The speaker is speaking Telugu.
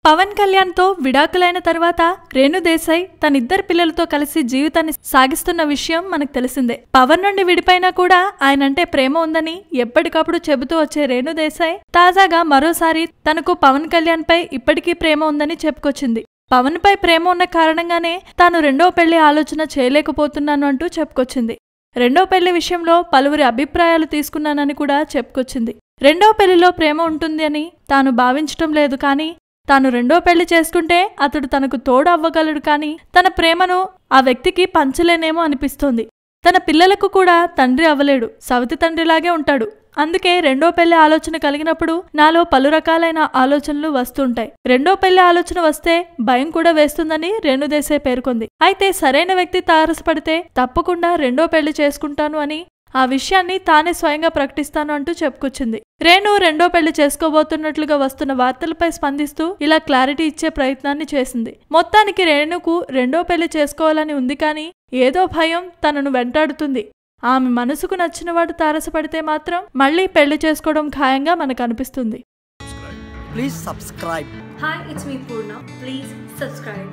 పవన్ కళ్యాణ్ తో విడాకులైన తర్వాత రేణు దేశాయ్ తన ఇద్దరు పిల్లలతో కలిసి జీవితాన్ని సాగిస్తున్న విషయం మనకు తెలిసిందే. పవన్ నుండి విడిపోయినా కూడా ఆయనంటే ప్రేమ ఉందని ఎప్పటికప్పుడు చెబుతూ వచ్చే రేణు దేశాయ్ తాజాగా మరోసారి తనకు పవన్ కళ్యాణ్ పై ఇప్పటికీ ప్రేమ ఉందని చెప్పుకొచ్చింది. పవన్ పై ప్రేమ ఉన్న కారణంగానే తాను రెండో పెళ్లి ఆలోచన చేయలేకపోతున్నాను అంటూ చెప్పుకొచ్చింది. రెండో పెళ్లి విషయంలో పలువురి అభిప్రాయాలు తీసుకున్నానని కూడా చెప్పుకొచ్చింది. రెండో పెళ్లిలో ప్రేమ ఉంటుంది అని తాను భావించటం లేదు, కానీ తాను రెండో పెళ్లి చేసుకుంటే అతడు తనకు తోడు అవ్వగలడు, కానీ తన ప్రేమను ఆ వ్యక్తికి పంచలేనేమో అనిపిస్తోంది. తన పిల్లలకు కూడా తండ్రి అవ్వలేడు, సవతి తండ్రిలాగే ఉంటాడు. అందుకే రెండో పెళ్లి ఆలోచన కలిగినప్పుడు నాలో పలు రకాలైన ఆలోచనలు వస్తుంటాయి. రెండో పెళ్లి ఆలోచన వస్తే భయం కూడా వేస్తుందని రేణు దేశాయ్ పేర్కొంది. అయితే సరైన వ్యక్తి తారసపడితే తప్పకుండా రెండో పెళ్లి చేసుకుంటాను అని, ఆ విషయాన్ని తానే స్వయంగా ప్రకటిస్తాను అంటూ చెప్పుకొచ్చింది. రేణు రెండో పెళ్లి చేసుకోబోతున్నట్లుగా వస్తున్న వార్తలపై స్పందిస్తూ ఇలా క్లారిటీ ఇచ్చే ప్రయత్నాన్ని చేసింది. మొత్తానికి రేణుకు రెండో పెళ్లి చేసుకోవాలని ఉంది, కానీ ఏదో భయం తనను వెంటాడుతుంది. ఆమె మనసుకు నచ్చినవాడు తారసపడితే మాత్రం మళ్లీ పెళ్లి చేసుకోవడం ఖాయంగా మనకు అనిపిస్తుంది. Please subscribe. Hi, it's me Purna. Please subscribe.